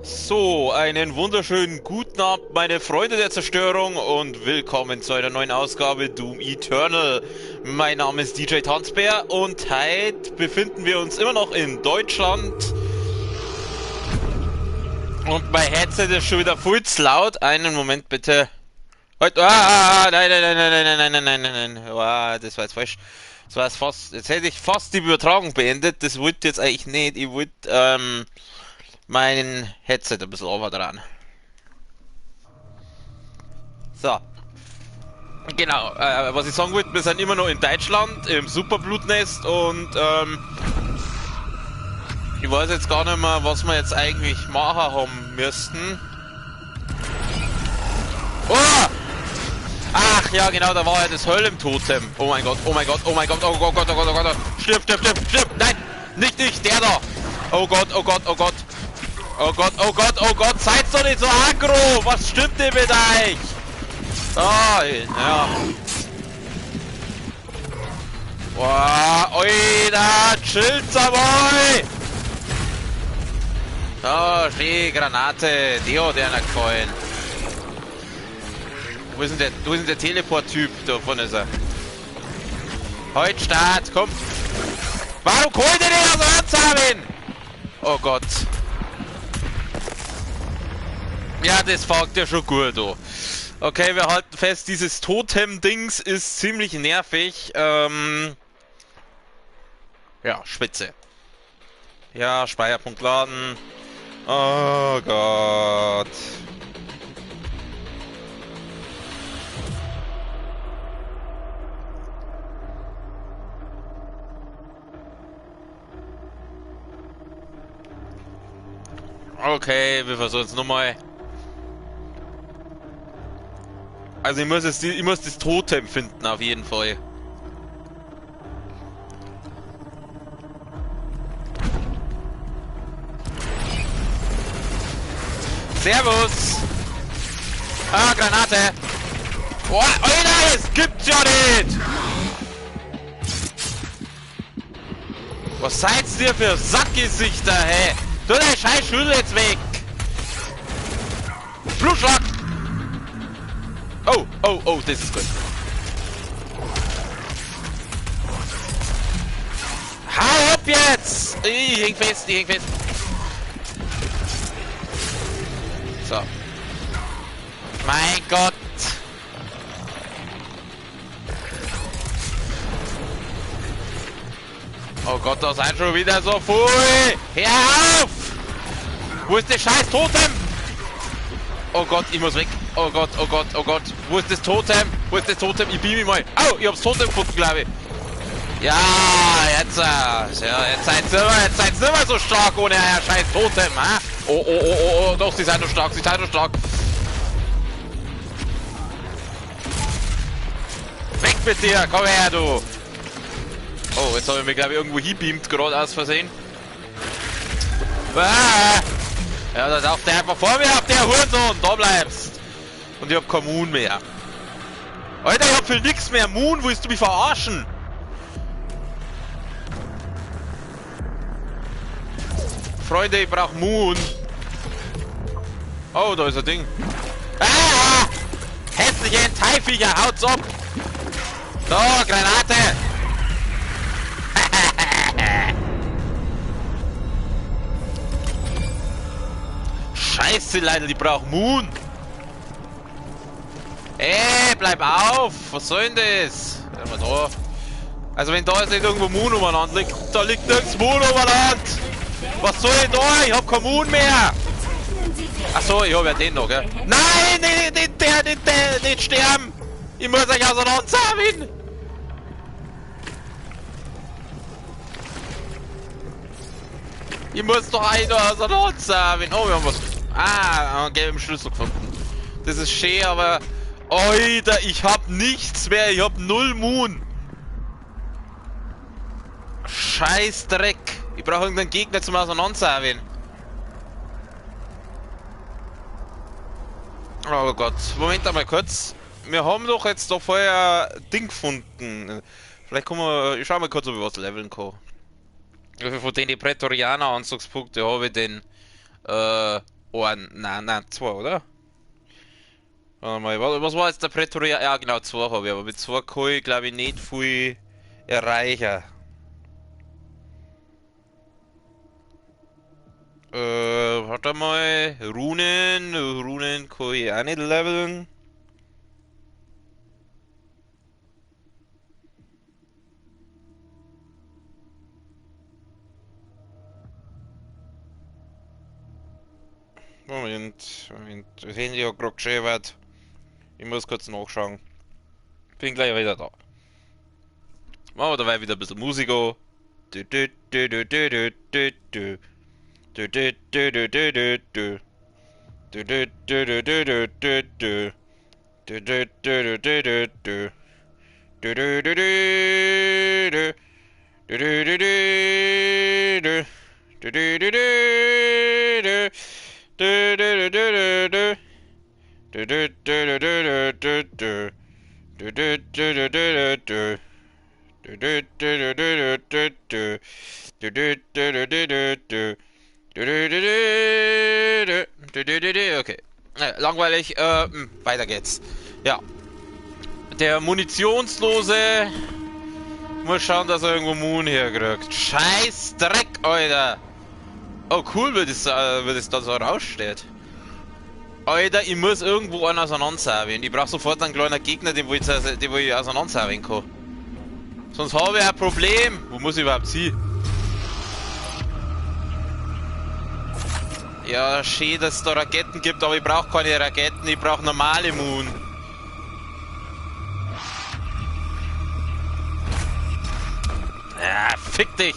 So, einen wunderschönen guten Abend, meine Freunde der Zerstörung, und willkommen zu einer neuen Ausgabe Doom Eternal. Mein Name ist DJ Tanzbär und heute befinden wir uns immer noch in Deutschland. Und mein Headset ist schon wieder voll zu laut. Einen Moment bitte. Heute, nein, nein, nein, nein, nein, nein, nein, nein, nein, nein. Das war jetzt falsch. Das war jetzt fast, jetzt hätte ich fast die Übertragung beendet. Das wollte ich jetzt eigentlich nicht. Ich wollte, mein Headset ein bisschen over dran. So, genau, was ich sagen wollte, wir sind immer noch in Deutschland, im Superblutnest, und ich weiß jetzt gar nicht mehr, was wir jetzt eigentlich machen haben müssten. Oh! Ach ja, genau, da war ja das Höllentotem. Oh mein Gott, oh mein Gott, oh mein Gott, oh Gott, oh Gott, oh Gott, oh Gott. Stirb, stirb, stirb, stirb! Nein! Nicht, der da! Oh Gott, oh Gott, oh Gott. Oh Gott, oh Gott, oh Gott, seid doch nicht so aggro! Was stimmt denn mit euch? Ah, ja. Boah, oida, chillt's einmal! Oh, schön, Granate, die hat einer gefallen. Wo ist denn der Teleport-Typ? Da vorne ist er. Heute Start, komm! Warum holt ihr den aus Anzahmen? Oh Gott. Ja, das fängt ja schon gut an. Okay, wir halten fest, dieses Totem-Dings ist ziemlich nervig. Ja, spitze. Ja, Speicherpunkt laden. Oh Gott. Okay, wir versuchen es nochmal. Also ich muss das Totem finden, auf jeden Fall. Servus! Ah, Granate! Boah, Alter, es gibt's ja nicht! Was seid's dir für Sackgesichter, hä? Du, der scheiß Schüssel jetzt weg! Blutschlag! Oh, oh, oh, das ist gut. Hau ab jetzt! Ich häng fest, ich häng fest. So. Mein Gott! Oh Gott, da seid schon wieder so voll! Hör auf! Wo ist das scheiß Totem? Oh Gott, ich muss weg. Oh Gott, oh Gott, oh Gott. Wo ist das Totem? Wo ist das Totem? Ich beam mich mal. Au, ich hab's Totem gefunden, glaube ich. Ja, jetzt, ja, jetzt seid's nicht mehr so stark ohne euer scheiß Totem, ha? Oh, oh, oh, oh, oh, doch, sie seid noch stark, sie seid noch stark. Weg mit dir, komm her, du. Oh, jetzt habe ich mich, glaube ich, irgendwo hinbeamt, gerade aus Versehen. Ah! Ja, da darf der einfach vor mir auf der Hurensohn, da bleibst. Und ich hab kein Moon mehr. Alter, ich hab für nix mehr Moon, willst du mich verarschen? Freunde, ich brauch Moon. Oh, da ist ein Ding. Ah! Hässliche Enteiviecher, haut's ab! Da, Granate! Scheiße, Leute, die brauchen Moon! Ey, bleib auf! Was soll denn das? Mal da. Also wenn da jetzt nicht irgendwo Moon umeinander liegt, da liegt nirgends Moon umeinander! Was soll ich da? Ich hab kein Moon mehr! Achso, ich hab ja den noch, gell? Nein, nicht sterben! Ich muss euch auseinanderzahmen! Ich muss doch einen auseinanderzahmen! Oh, wir haben was... Ah, einen gelben Schlüssel gefunden. Das ist schön, aber... Alter, ich hab nichts mehr, ich hab null Moon! Scheiß Dreck! Ich brauche irgendeinen Gegner zum Auseinanderzahmen. Oh Gott, Moment einmal kurz. Wir haben doch jetzt da vorher ein Ding gefunden. Vielleicht kommen wir... Ich schau mal kurz, ob ich was leveln kann. Also von den Prätorianer Anzugspunkte habe ich den Ein, nein, zwei, oder? Warte mal, was war jetzt der Prätorianer? Ja, genau, zwei habe ich, aber mit zwei kann ich, glaube ich, nicht viel erreichen. Warte mal, Runen kann ich auch nicht leveln. Moment, das Handy hat gerade geschrieben. Ich muss kurz nachschauen. Bin gleich wieder da. Machen wir dabei wieder ein bisschen Musik an. Du, du, du, du, du, du, du, du. Du, du, du, du, du, du, du. Du, du, du, du, du, du, du, du. Du, du, du, du, du, du, du. Du, du, du, du, du. Du, du, du, du, du. Du, du, du, du, du. Du, du, du, du, du. Du, du, du, du, du, du, du. Du, du, du, du, du, du. Du, du, du, du, du, du. Du, du, du, du, du, du. Du, du, du, du, du, du, du, du. Okay. Langweilig. Weiter geht's. Ja. Der Munitionslose muss schauen, dass er irgendwo Moon herkriegt. Scheiß Dreck, Alter. Oh, cool, wie das da so raussteht. Alter, ich muss irgendwo einen auseinanderservieren. Ich brauche sofort einen kleinen Gegner, den wo ich auseinanderservieren kann. Sonst habe ich ein Problem. Wo muss ich überhaupt hin? Ja, schön, dass es da Raketen gibt, aber ich brauche keine Raketen, ich brauche normale Moon. Ja, fick dich!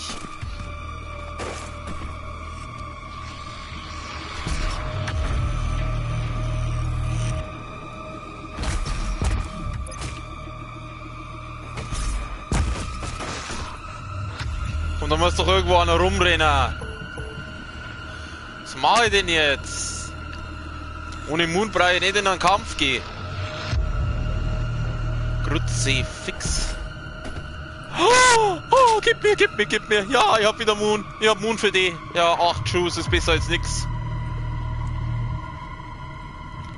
Und da muss doch irgendwo einer rumrennen. Was mache ich denn jetzt? Ohne Moon brauche ich nicht in einen Kampf gehen. Grütze, fix. Oh, gib mir. Ja, ich hab wieder Moon. Ich hab Moon für die. Ja, 8 Schuss ist besser als nix.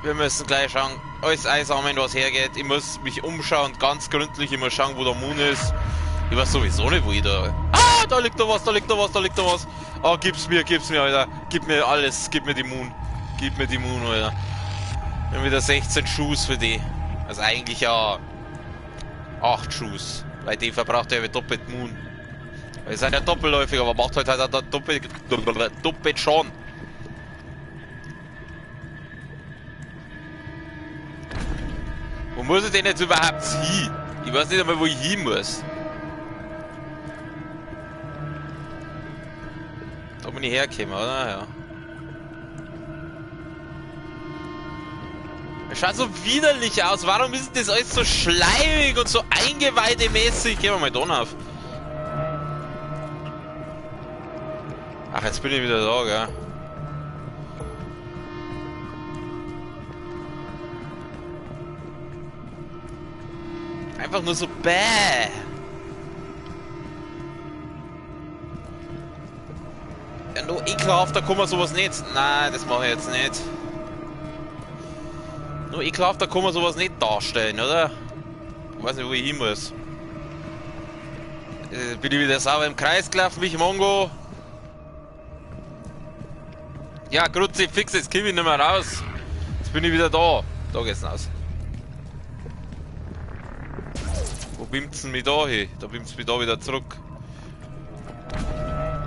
Wir müssen gleich schauen. Alles einsammeln, was hergeht. Ich muss mich umschauen, ganz gründlich. Ich muss schauen, wo der Moon ist. Ich weiß sowieso nicht, wo ich da... Ah, da liegt da was. Oh, gib's mir, Alter. Gib mir alles. Gib mir die Moon. Alter. Wir haben wieder 16 Schuss für die. Also eigentlich ja 8 Schuss. Weil die verbraucht ja doppelt Moon. Weil sind ja doppelläufig, aber macht halt doppelt schon. Wo muss ich denn jetzt überhaupt hin? Ich weiß nicht einmal, wo ich hin muss. Da bin ich hergekommen, oder? Ja. Es schaut so widerlich aus. Warum ist das alles so schleimig und so eingeweidemäßig? Gehen wir mal da auf. Ach, jetzt bin ich wieder da, gell? Einfach nur so bäh. Ja, nur ekelhaft, da kann man sowas nicht. Nein, das mache ich jetzt nicht. Nur ekelhaft, da kann man sowas nicht darstellen, oder? Ich weiß nicht, wo ich hin muss. Bin ich wieder sauber im Kreis gelaufen, wie ich Mongo. Ja, Grutzi, fix, jetzt komm ich nicht mehr raus. Jetzt bin ich wieder da. Da geht's raus. Wo bimmt's denn mich da hin? Da bimmt's mich da wieder zurück.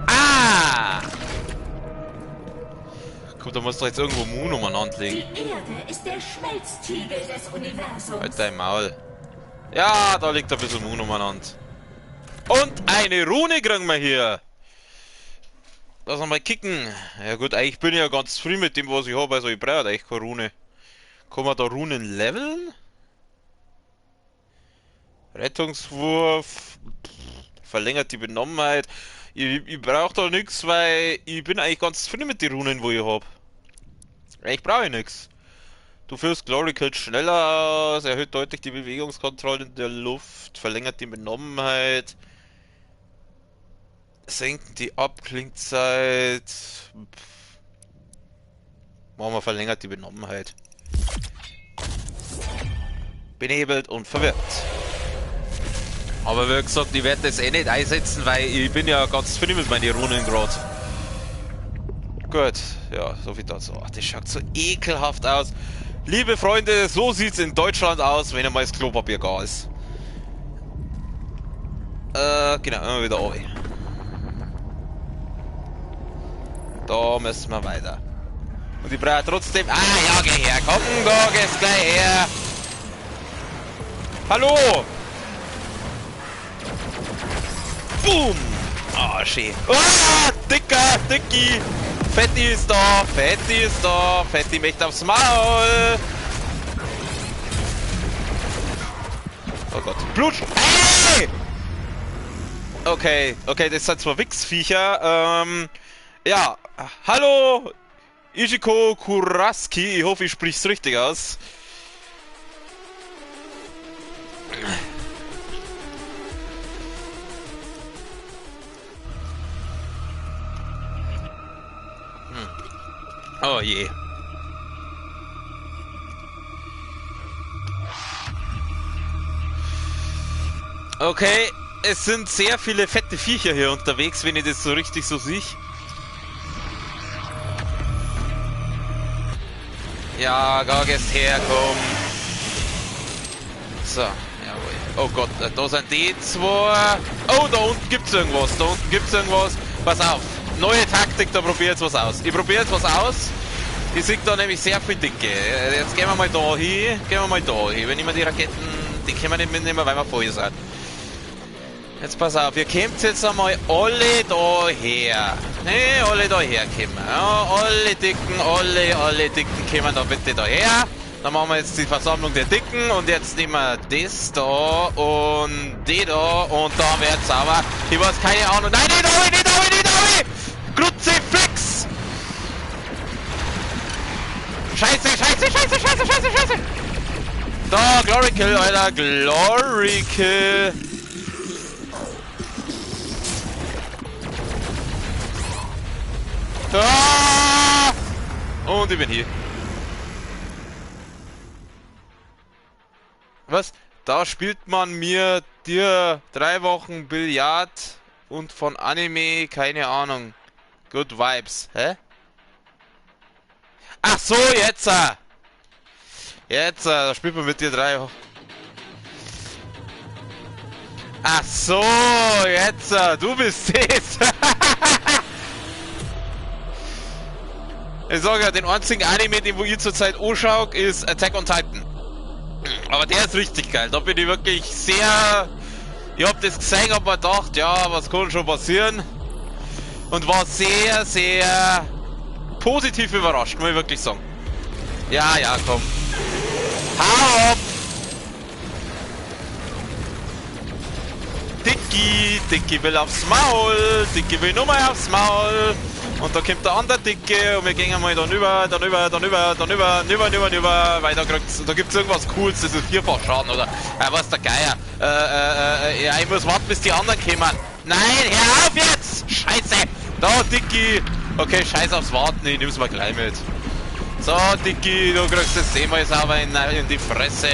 Ah! Guck, da muss doch jetzt irgendwo Moon umeinander liegen. Die Erde ist der Schmelztiegel des Universums. Halt dein Maul. Ja, da liegt ein bisschen Moon umeinander. Und eine Rune kriegen wir hier. Lass uns mal kicken. Ja gut, eigentlich bin ich ja ganz früh mit dem, was ich habe. Also ich brauche eigentlich keine Rune. Kann man da Runen leveln? Rettungswurf. Verlängert die Benommenheit. Ich brauche da nichts, weil ich bin eigentlich ganz zufrieden mit den Runen, wo ich habe. Ich brauche nichts. Du führst Glory Kill schneller aus, erhöht deutlich die Bewegungskontrolle in der Luft, verlängert die Benommenheit, senkt die Abklingzeit. Machen wir verlängert die Benommenheit. Benebelt und verwirrt. Aber wie gesagt, ich werde das eh nicht einsetzen, weil ich bin ja ganz viel mit meinen Runen gerade. Gut, ja, so viel dazu. Ach, das schaut so ekelhaft aus. Liebe Freunde, so sieht's in Deutschland aus, wenn einmal das Klopapier gar ist. Genau, immer wieder rein. Da müssen wir weiter. Und ich brauche trotzdem... Ah, ja, geh her, komm, da gehst gleich her. Hallo! Boom! Ah, schön. Ah, dicker, dicki! Fetti ist da, Fetti ist da, Fetti möchte aufs Maul! Oh Gott. Blut! Hey! Okay, okay, das sind zwar Wichsviecher, ja, hallo! Ichiko Kuraski, ich hoffe, ich sprich's richtig aus. Oh je. Okay, es sind sehr viele fette Viecher hier unterwegs, wenn ich das so richtig so sehe. Ja, gehst her, komm. So, jawohl. Oh Gott, da sind die zwei. Oh, da unten gibt's irgendwas, da unten gibt's irgendwas. Pass auf, neue Taktik, da probier jetzt was aus. Ich probiere jetzt was aus. Ich sehe da nämlich sehr viel Dicke. Jetzt gehen wir mal da hin, Wenn ich mir die Raketen, die können wir nicht mitnehmen, weil wir voll sind. Jetzt pass auf, ihr kommt jetzt einmal alle da her. Ne, alle da her kommen. Ja, alle Dicken kommen da bitte da her. Dann machen wir jetzt die Versammlung der Dicken und jetzt nehmen wir das da und die da und da wird's sauber. Ich weiß keine Ahnung. Nein, nicht da! Kruzifix! Scheiße! Da, Glory Kill, Alter, Glory Kill. Da! Und ich bin hier. Was? Da spielt man mir dir 3 Wochen Billard und von Anime, keine Ahnung. Good Vibes. Hä? Ach so, jetzt! Jetzt, da spielt man mit dir 3 Wochen. Ach so, jetzt, du bist es. Ich sage ja, den einzigen Anime, den wo ich zurzeit anschaue, ist Attack on Titan. Aber der ist richtig geil. Da bin ich wirklich sehr... Ich hab das gesehen, hab mir gedacht, ja, was kann schon passieren? Und war sehr, sehr positiv überrascht, muss ich wirklich sagen. Ja, komm. Hau ab! Dicky will aufs Maul, Dicky will nur mal aufs Maul. Und da kommt der andere Dicke und wir gehen einmal dann über, weil da gibt's irgendwas Cooles, das ist 4-fach Schaden oder was der Geier. Ja, ich muss warten, bis die anderen kommen. Nein, hör auf jetzt! Scheiße! Da, Dicky! Okay, scheiß aufs Warten, ich nehm's mal gleich mit. So, Dicky, du kriegst das eh mal sauber in die Fresse.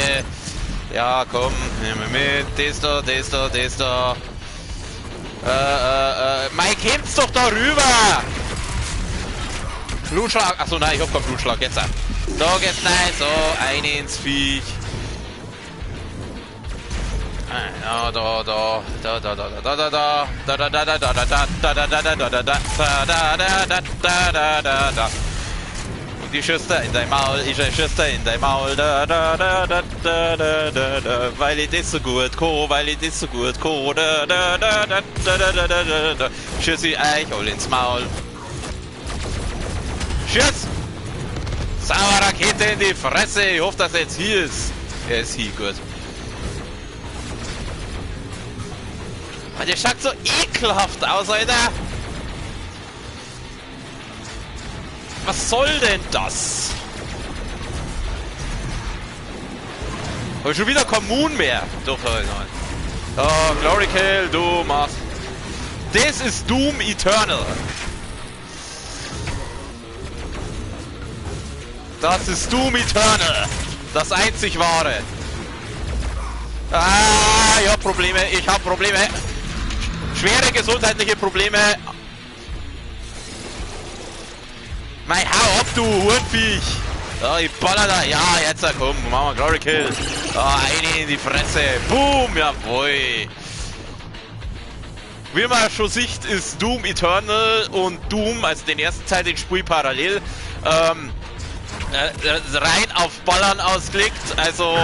Ja, komm, nehmen wir mit. Das da. Mike, kommt's doch da rüber! Blutschlag, achso, nein, ich hab keinen Blutschlag, jetzt. Da geht's, nein, so, eine ins Viech. Ja, da. Und die Schüster in dein Maul, ich ein Schüster in dein Maul, weil ich das so gut kann, Schüss ich euch all ins Maul. Tschüss! Sauer Rakete in die Fresse! Ich hoffe, dass er jetzt hier ist. Er ist hier, gut. Aber der schaut so ekelhaft aus, Alter! Was soll denn das? Hab schon wieder kein Moon mehr. Doch, nein. Oh, Glory Kill, du machst. Das ist Doom Eternal. Das ist Doom Eternal. Das einzig wahre. Ah, ich hab Probleme. Ich hab Probleme. Schwere gesundheitliche Probleme. Mei, hau ab, du Hurenviech. Ja, ich baller da. Ja, jetzt komm, machen wir Glory Kill. Eine in die Fresse. Boom, jawohl. Wie man schon sieht, ist Doom Eternal und Doom, also den ersten Teil, den spiele ich parallel, rein auf Ballern ausgelegt. Also,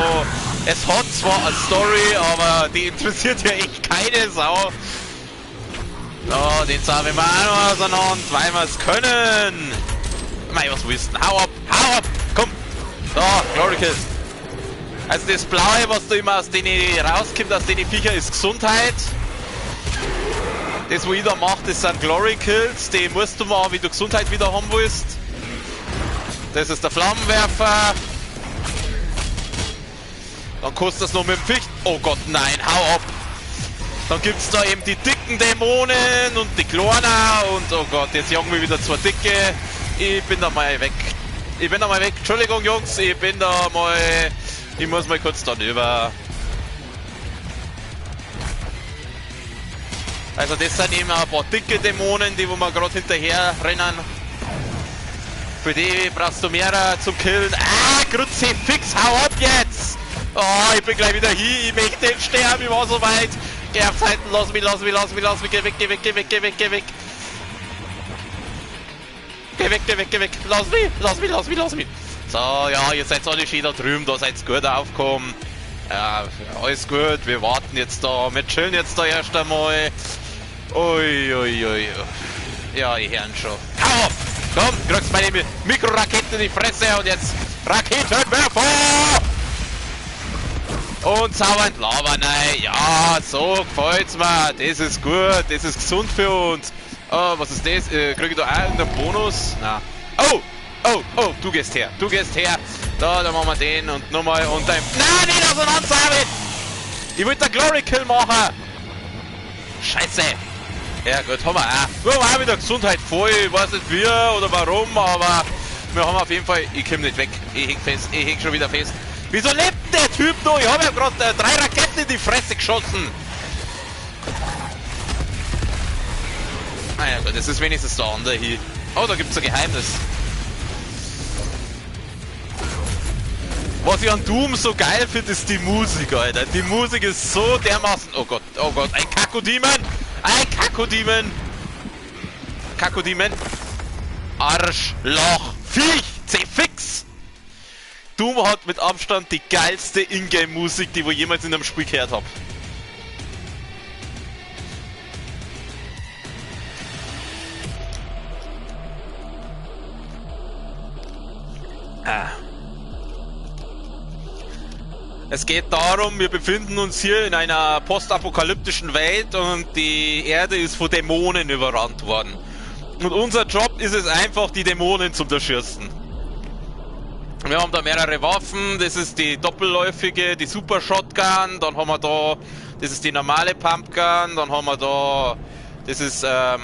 es hat zwar eine Story, aber die interessiert ja echt keine Sau. So, den zaubern wir auch noch auseinander, weil wir es können. Mei, was willst du? Hau ab, komm. So, Glory Kill. Also das Blaue, was da immer aus denen rauskommt, aus den Viecher, ist Gesundheit. Das, was ich da mache, das sind Glory Kills, die musst du machen, wie du Gesundheit wieder haben willst. Das ist der Flammenwerfer. Dann kostet das noch mit dem Ficht. Oh Gott, nein, hau ab. Dann gibt es da eben die dicken Dämonen und die kleinen und oh Gott, jetzt jagen wir wieder zwei dicke. Ich bin da mal weg. Entschuldigung, Jungs, ich muss mal kurz dann über. Also das sind eben ein paar dicke Dämonen, die wo wir gerade hinterher rennen. Für die brauchst du mehr zum Killen. Ah, Kruzifix, hau ab jetzt! Oh, ich bin gleich wieder hier, ich möchte nicht sterben, ich war so weit. Geh auf Seiten, lass mich, geh weg. Geh weg, lass mich. So, ja, ihr seid alle schön da drüben, da seid gut aufgekommen. Ja, alles gut, wir warten jetzt da, wir chillen jetzt da erst einmal. Ui. Ja, ich hören schon. Hau auf! Komm, kriegst meine Mikroraketen in die Fresse und jetzt Raketenwerfer! Und sauernd labern, ja, so gefällt's mir, das ist gut, das ist gesund für uns. Oh, was ist das? Krieg ich da auch irgendeinen Bonus? Na. Oh, du gehst her. Da machen wir den und nochmal und dann. Nein, nicht auseinander, ich wollte den Glory Kill machen. Scheiße. Ja gut, haben wir auch. Wir haben auch wieder Gesundheit voll, ich weiß nicht wie oder warum, aber wir haben auf jeden Fall, ich komm nicht weg, ich häng schon wieder fest. Wieso lebt der Typ noch? Ich habe ja gerade 3 Raketen in die Fresse geschossen. Naja gut, das ist wenigstens der andere hier. Oh, da gibt's ein Geheimnis. Was ich an Doom so geil finde, ist die Musik, Alter. Die Musik ist so dermaßen... Oh Gott, ein Kakodemon! Kakodemon! Arschloch! Viech! C-Fix! Doom hat mit Abstand die geilste Ingame-Musik, die ich jemals in einem Spiel gehört habe. Es geht darum, wir befinden uns hier in einer postapokalyptischen Welt und die Erde ist von Dämonen überrannt worden. Und unser Job ist es einfach, die Dämonen zu unterschießen. Wir haben da mehrere Waffen, das ist die doppelläufige, die Super Shotgun, dann haben wir da, das ist die normale Pumpgun, dann haben wir da, das ist eine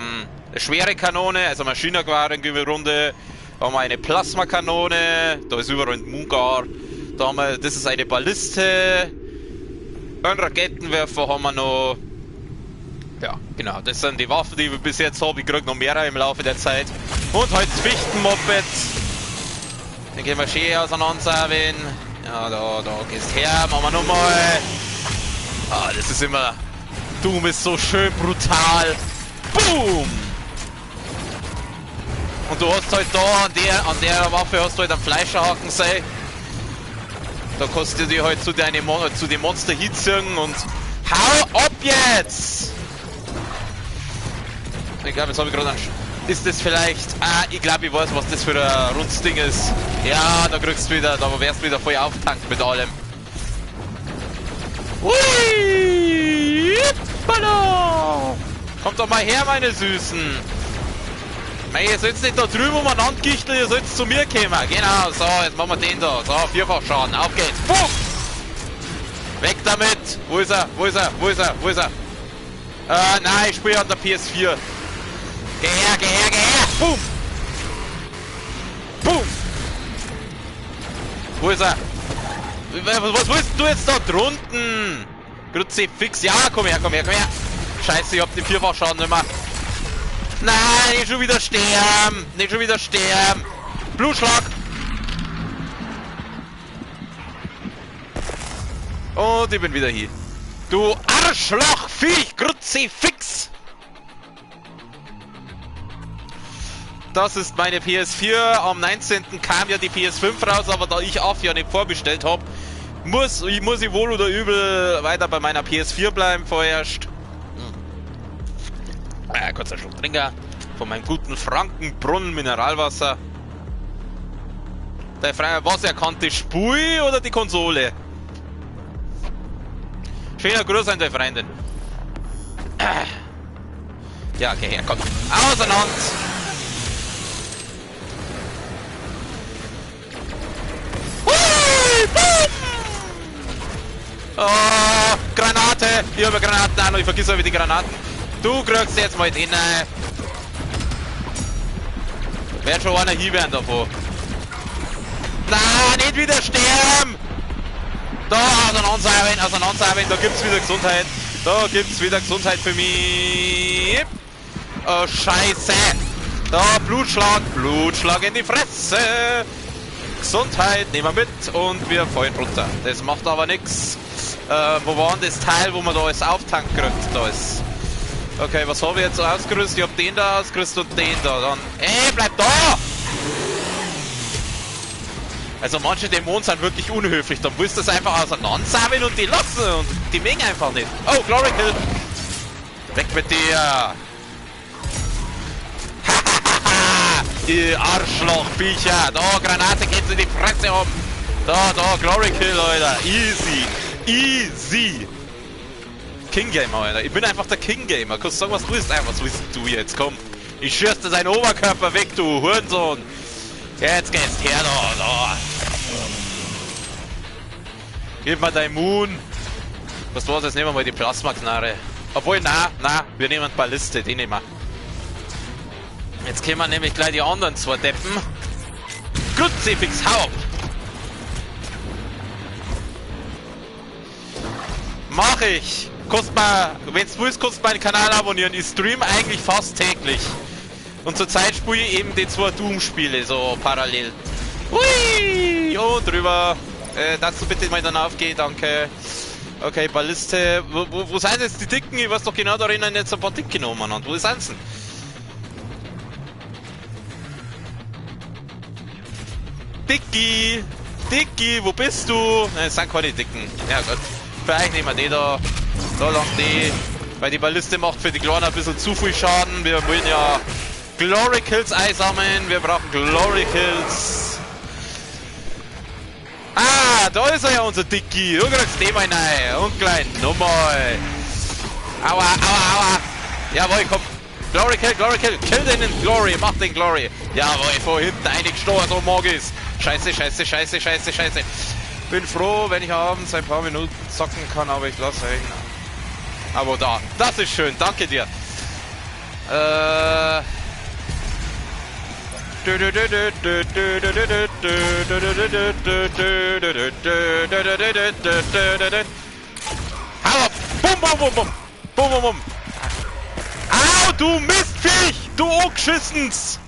schwere Kanone, also Maschinengewehr in Runde, da haben wir eine Plasmakanone, da ist überall ein Mungar, da haben wir, das ist eine Balliste, einen Raketenwerfer haben wir noch, ja genau, das sind die Waffen, die wir bis jetzt haben, ich krieg noch mehrere im Laufe der Zeit und halt das Fichtenmoped. Den gehen wir schön auseinandersauen. Ja, da gehst her, machen wir nochmal. Ah, das ist immer... Doom ist so schön brutal. Boom! Und du hast halt da, an der Waffe hast du halt einen Fleischerhaken sein. Da kannst du dir halt zu den Monster hinziehen und... Hau ab jetzt! Ich glaube, jetzt habe ich gerade einen... Ist das vielleicht... Ah, ich glaube, ich weiß, was das für ein rundes Ding ist. Ja, da kriegst du wieder... Da wärst du wieder voll auftankt mit allem. Hui! Hoppala! Kommt doch mal her, meine Süßen! Mei, ihr sollt nicht da drüben umeinander gichteln, ihr sollt zu mir kommen. Genau, so, jetzt machen wir den da. So, 4-fach Schaden, auf geht's. Puh! Weg damit! Wo ist er? Nein, ich spiele an der PS4. Geh her! Boom! Wo ist er? Was willst du jetzt da drunten? Kruzifix, ja, komm her, komm her, komm her. Scheiße, ich hab den Vierfachschaden nicht mehr. Nein, nicht schon wieder sterben. Nicht schon wieder sterben. Blutschlag. Und ich bin wieder hier. Du Arschlochviech, Kruzifix. Das ist meine PS4. Am 19. kam ja die PS5 raus, aber da ich AF ja nicht vorbestellt habe, muss ich wohl oder übel weiter bei meiner PS4 bleiben vorerst. Kurz einen Schluck Trinker von meinem guten Frankenbrunnen Mineralwasser. Der Freier, was erkannte Spui oder die Konsole? Schöner Gruß an die Freundin. Ja, okay, herkommt. Auseinander! Oh, Granate! Ich habe Granaten an und ich vergiss aber die Granaten. Du kriegst jetzt mal den. Wird schon einer hier werden davon. Nein, nicht wieder sterben! Da, auseinandersauen, da gibt's wieder Gesundheit. Da gibt's wieder Gesundheit für mich. Oh, Scheiße! Da, Blutschlag in die Fresse! Gesundheit, nehmen wir mit und wir fallen runter. Das macht aber nichts. Wo war denn das Teil, wo man da alles auftanken kriegt? Da ist. Okay, was habe ich jetzt ausgerüstet? Ich habe den da ausgerüstet und den da. Dann. Ey, bleib da! Also manche Dämonen sind wirklich unhöflich. Dann willst du es einfach auseinandersammeln und die lassen und die mengen einfach nicht. Oh, Glory Kill! Weg mit dir! Die Arschlochviecher! Da, Granate geht in die Fresse um! Da, Glory Kill, Alter! Easy! Easy! King Gamer, Alter. Ich bin einfach der King Gamer. Kannst du sagen, was du willst? Was willst du jetzt? Komm. Ich schieß dir seinen Oberkörper weg, du Hurensohn. Jetzt gehst her, da. Gib mir dein Moon. Was war's? Jetzt nehmen wir mal die Plasmaknarre. Obwohl, na, wir nehmen Balliste, die nehmen wir. Jetzt können wir nämlich gleich die anderen zwei deppen. Kruzifix, hau ab! Mach ich! Wenn du willst, kannst du meinen Kanal abonnieren. Ich stream eigentlich fast täglich. Und zurzeit spiele ich eben die zwei Doom-Spiele so parallel. Hui! Und drüber. Darfst du bitte mal dann aufgehen, danke. Okay, Balliste. Wo sind jetzt die Dicken? Ich weiß doch genau, da rennen jetzt ein paar Dicke genommen. Und wo sind sie? Dicky, wo bist du? Nein, es sind keine Dicken. Ja gut. Vielleicht nehmen wir die da. Da lang die. Weil die Balliste macht für die Kleinen ein bisschen zu viel Schaden. Wir wollen ja Glory Kills einsammeln. Wir brauchen Glory Kills. Ah, da ist er ja, unser Dicky. Du kriegst den mal rein. Und klein. Nochmal. Aua. Jawohl, komm. Glory Kill. Kill den in Glory. Mach den Glory. Jawohl, vor hinten eingestoßen, so mag ich's. Scheiße. Bin froh, wenn ich abends ein paar Minuten zocken kann, aber ich lasse hängen. Aber da, das ist schön, danke dir. Hau ab! Bum! Au, du Mistviech! Du Ockschissens!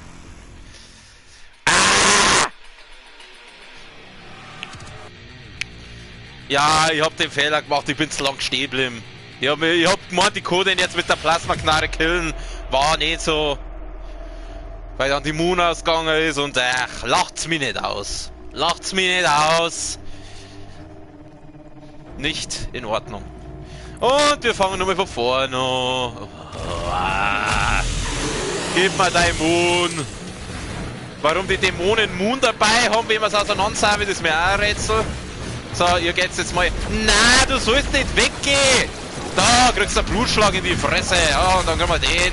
Ja, ich hab den Fehler gemacht, ich bin zu lang stehen geblieben. Ich hab gemeint, die Code jetzt mit der Plasmaknarre killen. War nicht so. Weil dann die Moon ausgegangen ist und lacht's mich nicht aus. Nicht in Ordnung. Und wir fangen nochmal von vorne an. Gib mir dein Moon. Warum die Dämonen Moon dabei haben, wenn wir es auseinandersagen, das ist mir auch ein Rätsel. So, ihr geht's jetzt mal. Na, du sollst nicht weggehen! Da kriegst du einen Blutschlag in die Fresse. Ja, und dann können wir den.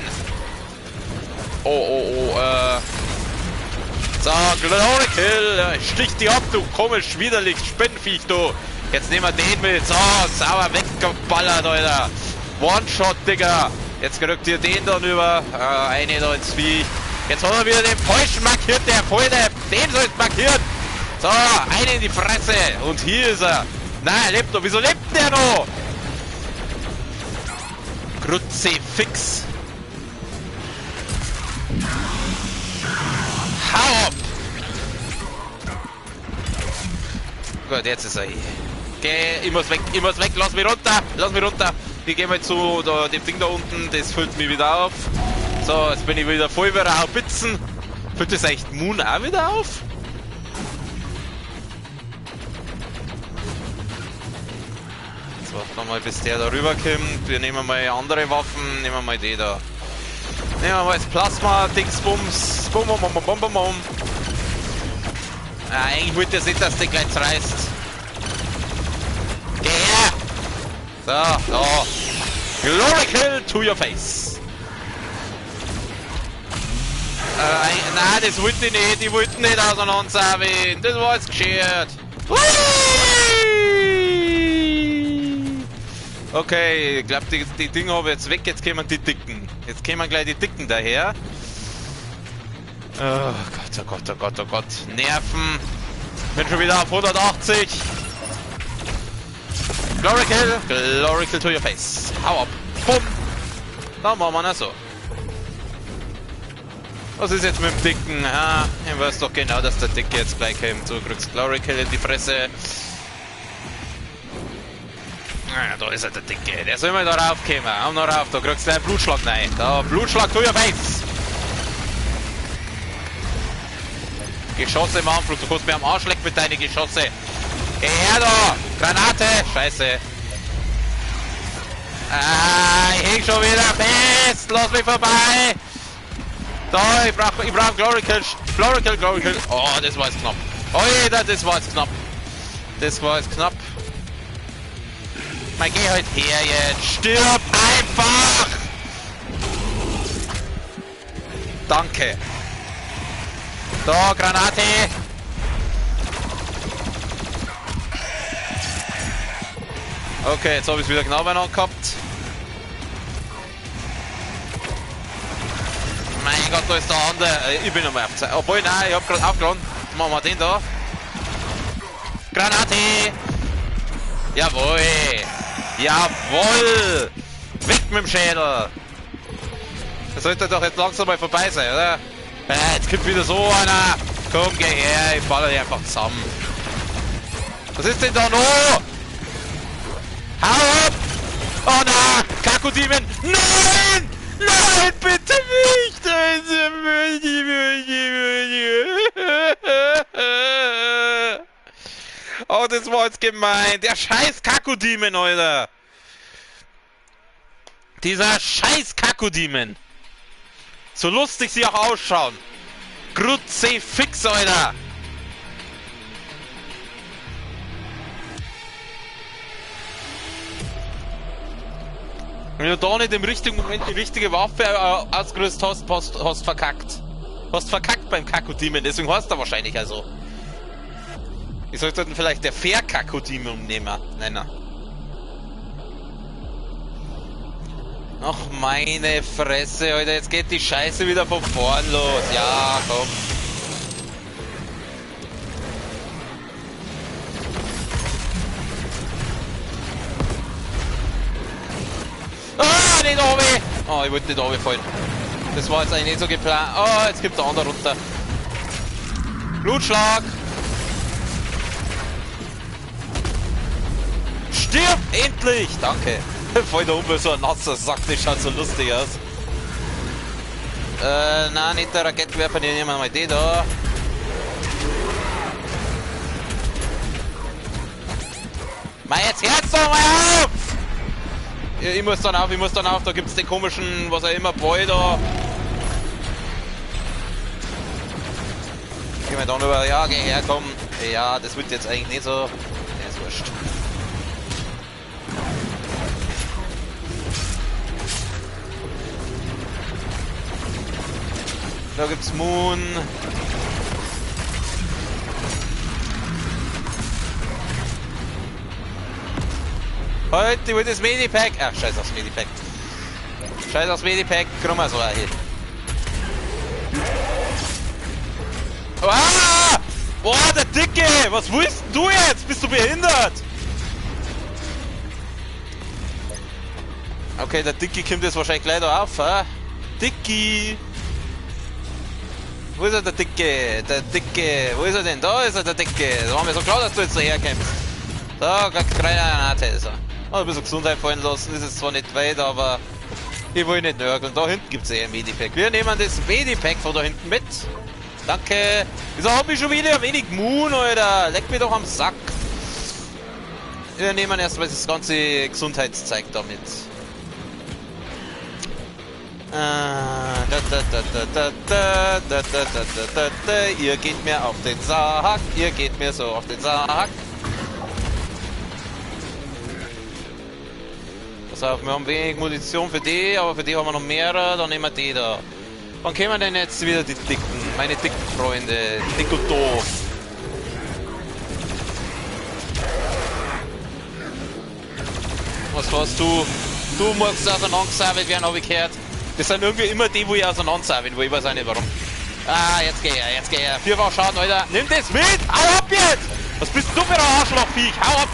So, Glory Kill. Stich die ab, du komisch, widerlich, Spinnviech, du. Jetzt nehmen wir den mit. So, sauer weggeballert, Alter. One-Shot, Digga. Jetzt kriegt ihr den dann über. Eine da ins Viech. Jetzt haben wir wieder den falschen markiert, der Volldepp. Den sollst markieren. So, eine in die Fresse. Und hier ist er. Nein, er lebt noch. Wieso lebt der noch? Kruzifix. Hau ab. Gut, jetzt ist er hier. Okay, ich muss weg, lass mich runter. Ich gehe mal zu dem Ding da unten, das füllt mich wieder auf. So, jetzt bin ich wieder voll wieder auf Bitzen. Füllt das echt Moon auch wieder auf? Jetzt warten wir mal, bis der da rüberkommt. Wir nehmen mal andere Waffen, nehmen wir mal die da. Nehmen wir mal das Plasma-Dingsbums. Bum, bum, bum, bum, bum, bum. Ah, eigentlich wollte ich nicht, dass der gleich reißt. Geh her! So, so. Glory Kill to your face. Nein, das wollte ich nicht. Ich wollte nicht auseinandersauen. Das war jetzt geschert. Okay, ich glaube, die Dinge habe ich jetzt weg. Jetzt kommen die Dicken. Jetzt kommen gleich die Dicken daher. Oh Gott, oh Gott, oh Gott, oh Gott. Nerven. Bin schon wieder auf 180. Glory Kill to your face. Hau ab. Bumm. Da machen wir das so. Was ist jetzt mit dem Dicken? Ah, ich weiß doch genau, dass der Dicke jetzt gleich kommt. Du kriegst Glory Kill in die Fresse. Ah, da ist er, der Dicke. Der soll mal da raufkommen. Hau noch rauf, da kriegst du einen Blutschlag rein. Da, Blutschlag to your face. Geschosse im Anflug, du kannst mir am Arsch lecken mit deinen Geschosse. Geh her da! Granate! Scheiße! Ah, ich häng schon wieder fest! Lass mich vorbei! Da, ich brauch Glory Kill! Glory Kill! Oh, das war jetzt knapp! Oh jeder, das war jetzt knapp! Das war jetzt knapp! Mal geh halt her jetzt! Stirb einfach! Danke! Da, Granate! Okay, jetzt habe ich es wieder genau beieinander gehabt. Mein Gott, da ist der andere. Ich bin nochmal auf Zeit. Obwohl, nein, ich habe gerade aufgeladen. Machen wir den da. Granate! Jawohl! Jawohl! Weg mit dem Schädel! Das sollte doch jetzt langsam mal vorbei sein, oder? Jetzt kommt wieder so einer. Komm, geh her, ich baller dich einfach zusammen. Was ist denn da noch? Hau ab! Oh nein! Kakodemon! Nein! Nein, bitte nicht! Oh, das war jetzt gemein. Der scheiß Kakodemon, Alter. Dieser scheiß Kakodemon. So lustig sie auch ausschauen. Kruzifix, Alter. Wenn du da nicht im richtigen Moment die richtige Waffe ausgerüstet hast verkackt. Hast verkackt beim Kakodemon, deswegen heißt er wahrscheinlich also. Ich sollte dann vielleicht der Fair-Kakodemon nehmen. Nein. Ach meine Fresse, Alter, jetzt geht die Scheiße wieder von vorn los. Ja, komm. Ah, nicht oben! Oh, ich wollte nicht runterfallen. Das war jetzt eigentlich nicht so geplant. Oh, jetzt gibt der andere runter. Blutschlag! Stirb! Endlich! Danke! Voll da oben so ein nasser Sack, das schaut so lustig aus. Nein, nicht der Raketenwerfer, den nehmen wir mal den da. Mach jetzt Herz doch mal auf! Ich muss dann auf, da gibt's den komischen, was auch immer, Boy da. Gehen wir dann über, ja, geh her, komm. Ja, das wird jetzt eigentlich nicht so. Ja, ist wurscht. Da gibt's Moon. Halt, ich will das Medipack. Ach, scheiß aufs Medipack. Scheiß aufs Medipack. Komm mal so hier. Ah! Boah, der Dicke! Was willst denn du jetzt? Bist du behindert? Okay, der Dicke kommt jetzt wahrscheinlich gleich da auf, hä? Dicki! Wo ist er, der Dicke? Der Dicke! Wo ist er denn? Da ist er, der Dicke! Da war mir so klar, dass du jetzt daher kommst. Da, keine Granate ist er. Oh, ein bisschen Gesundheit fallen lassen, das ist zwar nicht weit, aber ich will nicht nörgeln. Da hinten gibt es ein Medipack. Wir nehmen das Medipack von da hinten mit. Danke. Wieso hab ich schon wieder ein wenig Moon, Alter? Leck mir doch am Sack. Wir nehmen erstmal das ganze Gesundheitszeug damit. Ihr geht mir auf den Sack. Ihr geht mir so auf den Sack. Pass auf, wir haben wenig Munition für die, aber für die haben wir noch mehrere. Dann nehmen wir die da. Wann kommen denn jetzt wieder die Dicken? Meine dicken Freunde. Dick und doof. Was warst du? Du magst auseinandergesammelt werden, habe ich gehört. Das sind irgendwie immer die, wo ich auseinandersammeln, wo ich weiß auch nicht warum. Ah, jetzt geh her, jetzt geh her. Vierfach Schaden, Alter. Nimm das mit! Hau ab jetzt! Was bist du für ein Arschlochviech? Hau ab!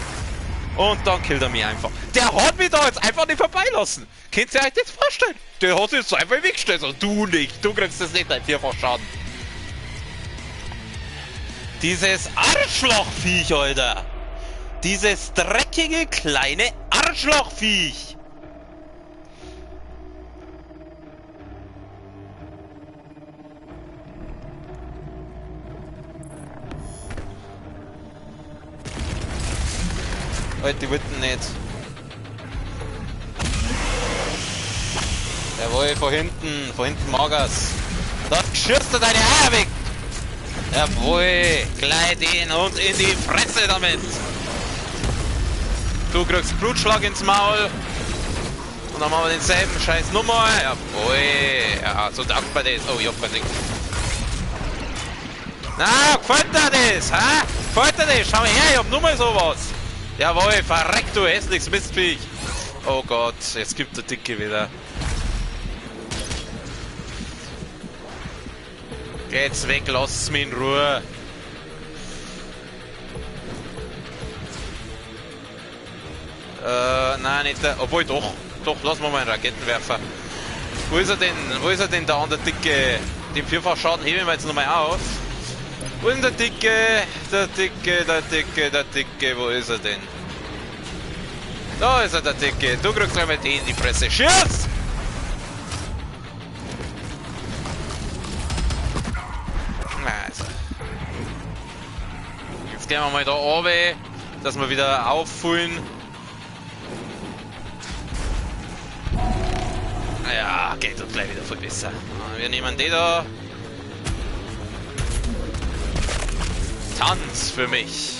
Und dann killt er mich einfach. Der hat mich da jetzt einfach nicht vorbeilassen. Könnt ihr euch das vorstellen? Der hat sich jetzt einfach weggestellt. Also du nicht. Du kriegst das nicht, dein vierfach Schaden. Dieses Arschlochviech, Alter. Dieses dreckige, kleine Arschlochviech. Alter, die wollten nicht. Jawohl, von hinten mag er's. Da schießt er deine Eier weg! Jawohl, gleit ihn und in die Fresse damit! Du kriegst Blutschlag ins Maul. Und dann machen wir denselben Scheiß nochmal. Jawohl, ja, so taugt man das. Oh, ich hab kein Ding. Na, gefällt dir das, hä? Gefällt dir das? Schau mal her, ich hab nur mal sowas. Jawohl, verreck du hässliches Mistviech. Oh Gott, jetzt gibt der Dicke wieder. Geh jetzt weg, lass mich in Ruhe. Nein, nicht der. Obwohl doch. Doch, lass mal einen Raketenwerfer. Wo ist er denn? Wo ist er denn, der andere Dicke? Den vierfach Schaden heben wir jetzt nochmal auf. Wo ist denn der Dicke? Der Dicke, der Dicke, der Dicke, wo ist er denn? Da ist er, der Dicke. Du kriegst einmal den in die Fresse. Schieß! Also. Jetzt gehen wir mal da oben, dass wir wieder auffüllen. Ja, geht doch gleich wieder viel besser. Wir nehmen den da. Tanz für mich.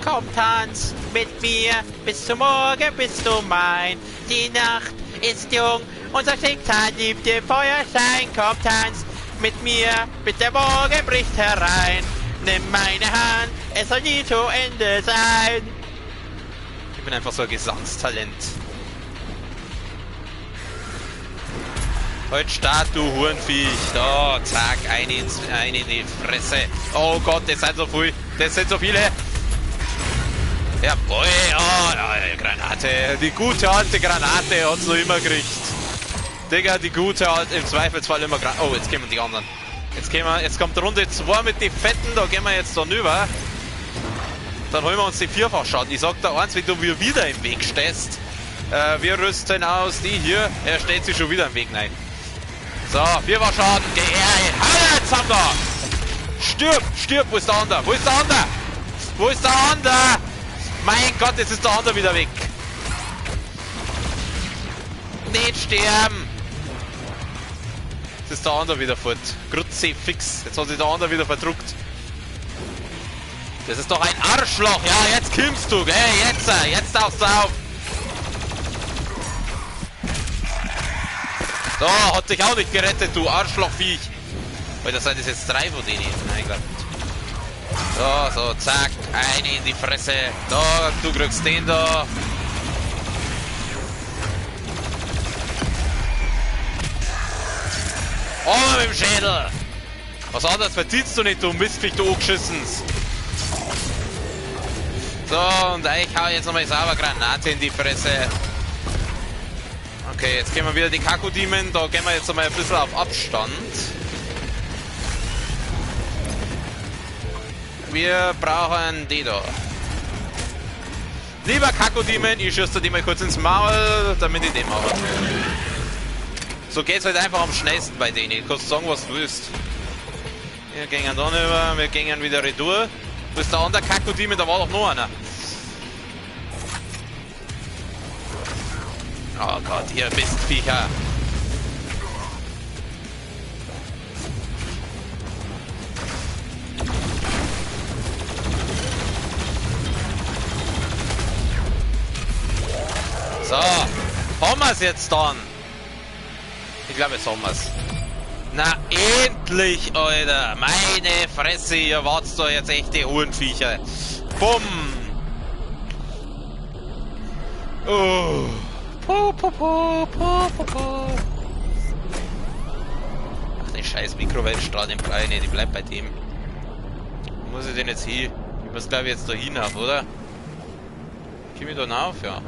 Komm, tanz mit mir, bis zum Morgen bist du mein. Die Nacht ist jung, unser Schicksal liebt dir Feuerschein. Komm, tanz mit mir, bis der Morgen bricht herein. Nimm meine Hand, es soll nie zu Ende sein. Ich bin einfach so ein Gesangstalent. Halt Start, du Hurenviech. Da, zack, eine in die Fresse. Oh Gott, das sind so viel. Das sind so viele. Jawohl, oh, ja, Granate. Die gute alte Granate hat's noch immer gekriegt. Digga, die gute alte, im Zweifelsfall immer Granate. Oh, jetzt kommen die anderen. Jetzt kommt Runde 2 mit den Fetten, da gehen wir jetzt dann über. Dann holen wir uns die Vierfachschaden. Ich sag da eins, wenn du mir wieder im Weg stehst. Wir rüsten aus, die hier. Er steht sich schon wieder im Weg rein. So, Vierfachschaden, geh her. Hallo, jetzt haben wir. Stirb, wo ist der andere? Wo ist der andere? Wo ist der andere? Mein Gott, jetzt ist der andere wieder weg. Nicht sterben. Jetzt ist der andere wieder fort. Grütze fix. Jetzt hat sich der andere wieder verdruckt. Das ist doch ein Arschloch. Ja, jetzt kommst du, gell? Jetzt tauchst du auf. So, hat dich auch nicht gerettet, du Arschlochviech. Weil das sind jetzt 3 von denen. Mein Gott. So, zack. Eine in die Fresse. Da, du kriegst den da. Oh, mit dem Schädel. Was anderes verdienst du nicht, du Mistviech, du Angeschissens. So, und ich hau jetzt nochmal sauber Granate in die Fresse. Okay, jetzt gehen wir wieder die Kakodiemen. Da gehen wir jetzt nochmal ein bisschen auf Abstand. Wir brauchen die da. Lieber Kakodiemen, ich schieße die mal kurz ins Maul, damit ich den mache. So geht's halt einfach am schnellsten bei denen. Du kannst sagen, was du willst. Wir gehen dann über, wir gehen wieder retour. Wo ist der andere Kakodiemen? Da war doch noch einer. Oh Gott, ihr Mistviecher. So, haben wir es jetzt dann? Ich glaube, jetzt haben wir es. Na, endlich, Alter. Meine Fresse, ihr wart doch jetzt echt die Hurenviecher. Bumm. Oh. Ach, den scheiß Mikrowellenstrahlenbrei, ne, die bleibt bei dem. Wo muss ich denn jetzt hin? Ich muss, glaube ich, jetzt da hin auf, oder? Komm ich da auf, ja.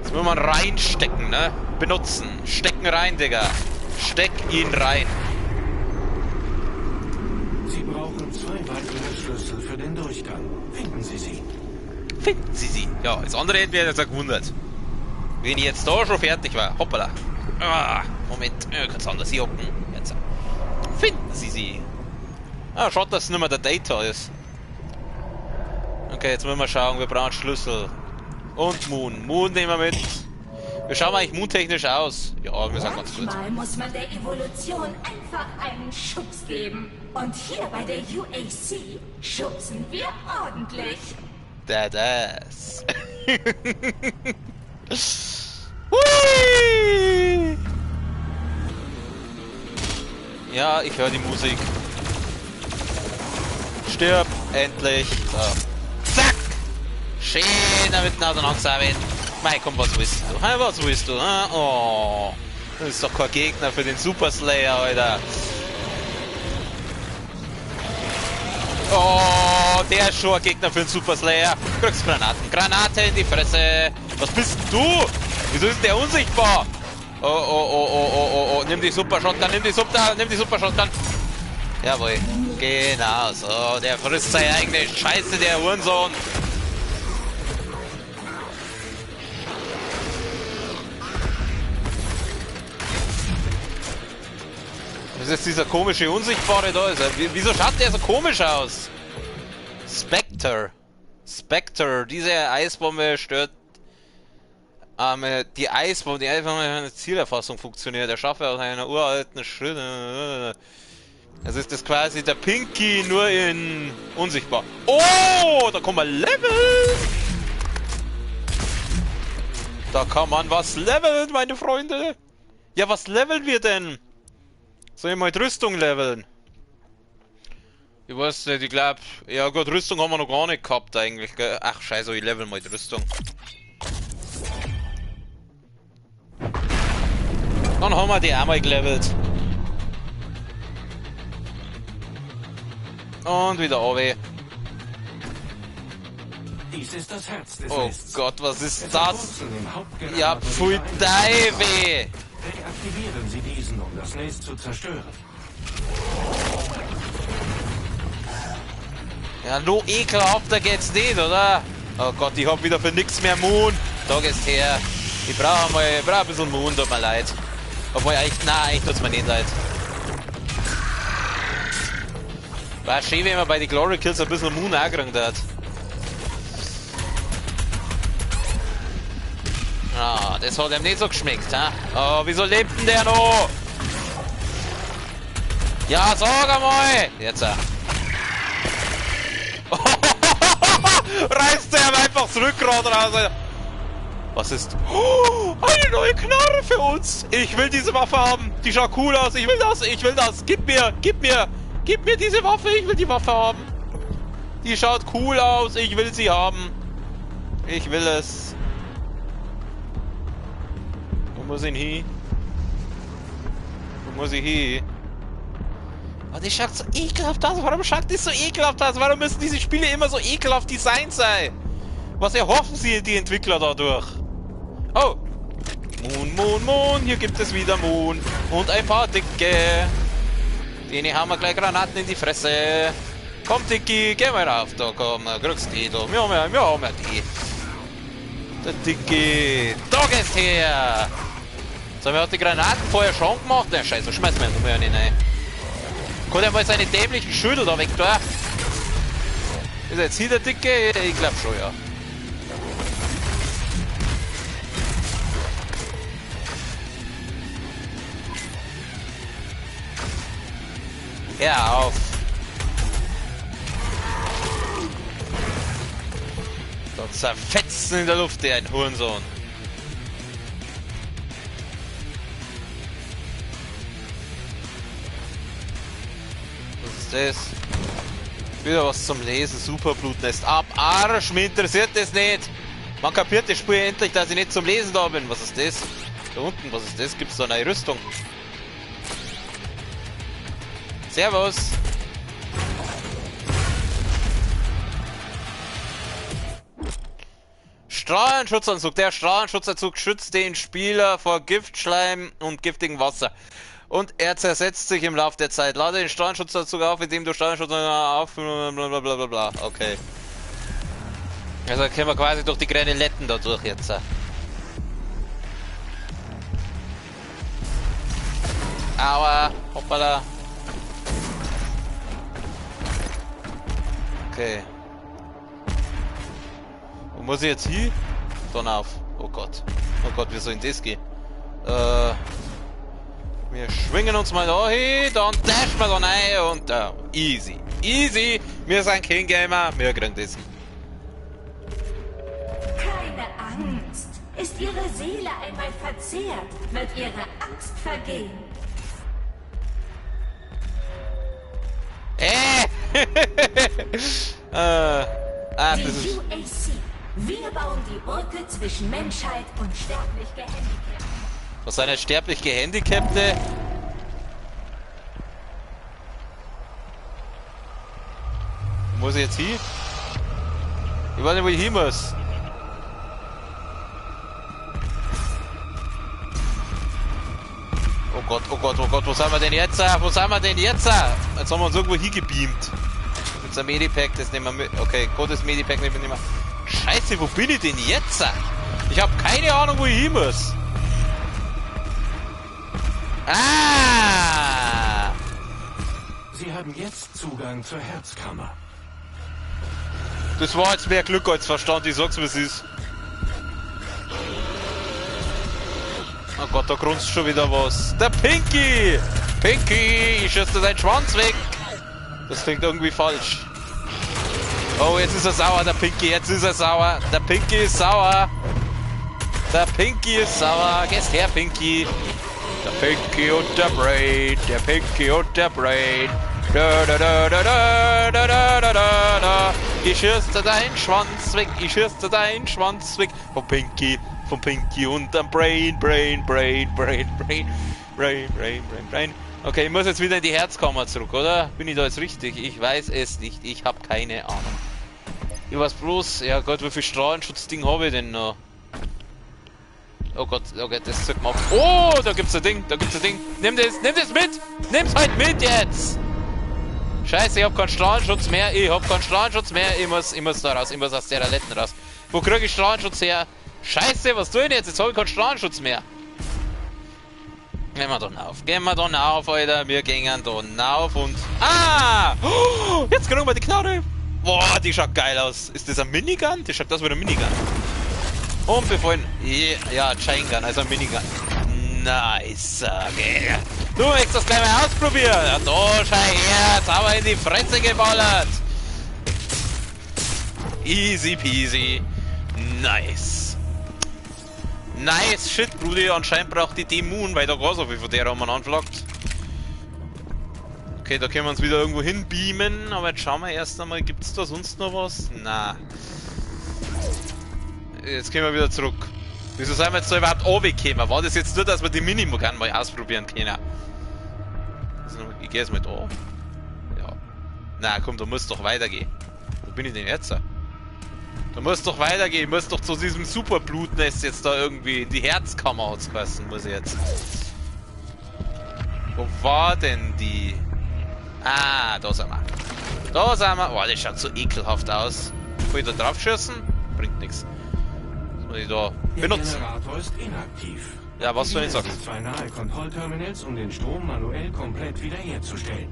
Jetzt muss man reinstecken, ne? Benutzen. Stecken rein, Digga. Steck ihn rein. Sie brauchen 2 weitere Schlüssel für den Durchgang. Finden Sie sie. Finden Sie sie. Ja, das andere hätte mich jetzt auch gewundert. Wenn ich jetzt da schon fertig war. Hoppala. Ah, Moment. Ja, kannst anders hier hocken. Jetzt. Finden Sie sie. Ah, schaut, dass es nicht mehr der Data ist. Okay, jetzt müssen wir schauen. Wir brauchen Schlüssel. Und Moon. Moon nehmen wir mit. Wir schauen eigentlich moontechnisch aus. Ja, wir sagen ganz gut. Manchmal muss man der Evolution einfach einen Schubs geben. Und hier bei der UAC schubsen wir ordentlich. Das. Hui! Ja, ich höre die Musik. Stirb, endlich. So. Zack! Schön damit auseinandergesammelt. Mei, komm, was willst du? Ha, was willst du? Ha? Oh. Das ist doch kein Gegner für den Super Slayer, Alter. Oh, der ist schon ein Gegner für den Super Slayer. Du kriegst Granaten. Granate in die Fresse. Was bist denn du? Wieso ist der unsichtbar? Oh, oh, oh, oh, oh, oh, oh. Nimm die Super Shotgun, nimm die Super Shotgun. Jawohl. Genau so. Der frisst seine eigene Scheiße, der Hurensohn. Das ist dieser komische Unsichtbare da. Wieso schaut der so komisch aus? Spectre. Spectre. Diese Eisbombe stört... die Eisbombe eine Zielerfassung funktioniert. Der schaffe aus einer uralten Schritt. Das ist das quasi der Pinky nur in unsichtbar. Oh, da kommen wir Level. Da kann man was leveln, meine Freunde. Ja, was leveln wir denn? Soll ich mal die Rüstung leveln? Ich weiß nicht, ich glaube... Ja gut, Rüstung haben wir noch gar nicht gehabt eigentlich, gell? Ach scheiße, ich level mal die Rüstung. Dann haben wir die einmal gelevelt. Und wieder runter. Dies ist das Herz des Oh Nests. Gott, was ist Es das? hat Wurzeln im Hauptgeraden Ja, und pfui im Deive! Reaktivieren Sie diesen, um das Nest zu zerstören. Ja, no ekelhafter geht's nicht, oder? Oh Gott, ich hab wieder für nix mehr Moon. Da geht's her. Ich brauche ein bisschen Moon, tut mir leid. Obwohl, eigentlich, nein, eigentlich tut's mir nicht leid. War schön, wenn man bei den Glory Kills ein bisschen Moon angekriegt hat. Ah, das hat ihm nicht so geschmeckt, ha? Oh, wieso lebt denn der noch? Ja, sag einmal! Jetzt, reißt er ihm einfach das Rückgrat raus. Was ist? Oh, eine neue Knarre für uns! Ich will diese Waffe haben! Die schaut cool aus! Ich will das! Gib mir diese Waffe! Ich will die Waffe haben! Die schaut cool aus! Ich will sie haben! Ich will es! Wo muss ich hin? Wo muss ich hin? Oh, das schaut so ekelhaft aus. Warum schaut das so ekelhaft aus? Warum müssen diese Spiele immer so ekelhaft designt sein? Was erhoffen sie die Entwickler dadurch? Oh! Moon, Moon, Moon. Hier gibt es wieder Moon. Und ein paar Dicke. Denen haben wir gleich Granaten in die Fresse. Komm, Dicky, geh mal rauf. Da komm, kriegst die da. Wir haben ja die. Der Dicky. Da gehst her. So, wir hat die Granaten vorher schon gemacht. Der Scheiße, schmeiß mir ja nicht rein. Kann er mal seine dämlichen Schüttel da weg da? Ist jetzt hier der Dicke? Ich glaub schon, ja. Hör auf. Dort zerfetzen in der Luft, der ein Hurensohn. Was ist das? Wieder was zum Lesen. Superblutnest. Ab Arsch, mich interessiert das nicht. Man kapiert das Spiel endlich, dass ich nicht zum Lesen da bin. Was ist das? Da unten, was ist das? Gibt's da eine Rüstung? Servus. Strahlenschutzanzug. Der Strahlenschutzanzug schützt den Spieler vor Giftschleim und giftigem Wasser. Und er zersetzt sich im Laufe der Zeit. Lade den Strahlenschutzanzug auf, indem du Strahlenschutzanzug auf... Blablabla. Okay. Also können wir quasi durch die Graneletten da durch jetzt. Aua. Hoppala. Okay. Wo muss ich jetzt hin? Dann auf. Oh Gott. Oh Gott, wie soll denn das gehen? Wir schwingen uns mal da hin, dann dashen wir da rein und easy. Easy. Wir sind kein Gamer, wir kriegen das. Keine Angst. Ist Ihre Seele einmal verzehrt, wird Ihre Angst vergehen. Das Die ist... UAC. Wir bauen die Brücke zwischen Menschheit und sterblich Gehandicapten. Was sind jetzt sterblich Gehandicapte? Wo muss ich jetzt hin? Ich weiß nicht, wo ich hin muss. Oh Gott, oh Gott, oh Gott, wo sind wir denn jetzt? Wo sind wir denn jetzt? Jetzt haben wir uns irgendwo hingebeamt. Jetzt ein Medipack, das nehmen wir mit. Okay, Gottes Medipack nehmen wir nicht mehr. Scheiße, wo bin ich denn jetzt? Ich habe keine Ahnung, wo ich hin muss. Ah! Sie haben jetzt Zugang zur Herzkammer. Das war jetzt mehr Glück als Verstand, ich sag's, wie es ist. Oh Gott, da grunzt schon wieder was. Der Pinky! Pinky, ich schieß dir deinen Schwanz weg! Das klingt irgendwie falsch. Oh, jetzt ist er sauer, der Pinky, jetzt ist er sauer. Der Pinky ist sauer. Der Pinky ist sauer. Gehst her, Pinky. Der Pinky und der Brain. Der Pinky und der Brain. Da, da, da, da, da, da, da, da, da. Ich schieß dir deinen Schwanz weg. Ich schieß dir deinen Schwanz weg. Vom Pinky und dem Brain. Okay, ich muss jetzt wieder in die Herzkammer zurück, oder? Bin ich da jetzt richtig? Ich weiß es nicht. Ich habe keine Ahnung. Ich weiß bloß, ja Gott, wie viel Strahlenschutzding habe ich denn noch? Oh Gott, okay, das zeigt mir auf. Oh, da gibt's ein Ding, Nimm das mit! Nimm's halt mit jetzt! Scheiße, ich hab keinen Strahlenschutz mehr, ich muss da raus, ich muss aus der Letten raus. Wo krieg ich Strahlenschutz her? Scheiße, was tue ich denn jetzt? Jetzt habe ich keinen Strahlenschutz mehr. Gehen wir da auf, Alter. Wir gehen da auf und... Ah! Oh, jetzt kriegen wir die Knarre. Boah, die schaut geil aus. Ist das ein Minigun? Die schaut aus wie ein Minigun. Und bevor ja, Chain Gun, also ein Minigun. Nice, okay. Du möchtest das gleich mal ausprobieren. Ja, da, schau her. Jetzt haben wir in die Fresse geballert. Easy peasy. Nice. Nice shit, Brudi. Anscheinend braucht die Moon, weil da gar so viel von der man anflagt. Okay, da können wir uns wieder irgendwo hin beamen, aber jetzt schauen wir erst einmal, gibt's da sonst noch was? Na. Jetzt gehen wir wieder zurück. Wieso sind wir jetzt da überhaupt runtergekommen? War das jetzt nur, dass wir die Minimogan mal ausprobieren können? Also, ich gehe jetzt mal da. Na komm, du musst doch weitergehen. Wo bin ich denn jetzt? Du musst doch weitergehen. Ich muss doch zu diesem Superblutnest jetzt da irgendwie in die Herzkammer ausquassen, muss ich jetzt. Wo war denn die? Ah, da sind wir. Da sind wir. Oh, das schaut so ekelhaft aus. Kann ich da drauf schießen? Bringt nichts. Was muss ich da benutzen? Der Generator ist inaktiv. Ja, was soll ich sagen? Die zwei nahe Kontrollterminals, um den Strom manuell komplett wiederherzustellen.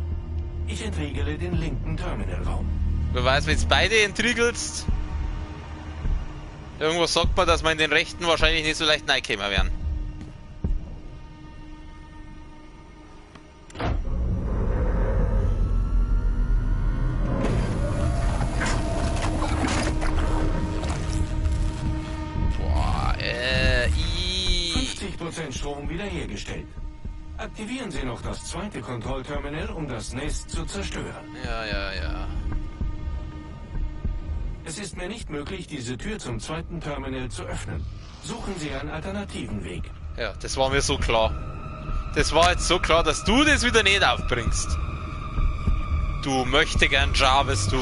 Ich entriegele den linken Terminalraum. Wer weiß, wenn es beide entriegelst. Irgendwo sagt man, dass wir in den rechten wahrscheinlich nicht so leicht reinkommen werden. Boah, 50% Strom wiederhergestellt. Aktivieren Sie noch das zweite Kontrollterminal, um das Nest zu zerstören. Ja. Es ist mir nicht möglich, diese Tür zum zweiten Terminal zu öffnen. Suchen Sie einen alternativen Weg. Ja, das war mir so klar. Das war jetzt so klar, dass du das wieder nicht aufbringst. Du möchte gern Jarvis, du.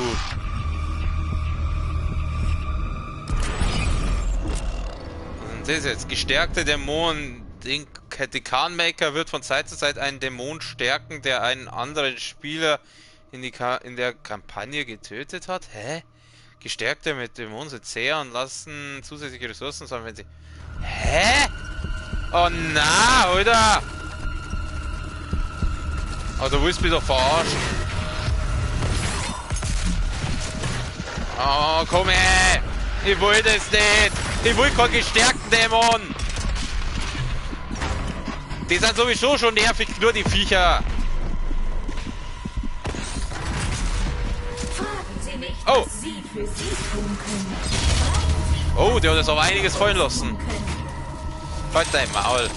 Und das jetzt. Gestärkte Dämonen. Die Khanmaker wird von Zeit zu Zeit einen Dämon stärken, der einen anderen Spieler in der Kampagne getötet hat. Hä? Gestärkte mit Dämonen sind zäher und lassen zusätzliche Ressourcen sammeln, wenn sie... Hä? Oh na, Alter! Oh, du willst mich doch verarschen. Oh, komm her! Ich will das nicht! Ich will keinen gestärkten Dämon! Die sind sowieso schon nervig, nur die Viecher! Oh! Oh, der hat jetzt aber einiges fallen lassen. Halt dein Maul.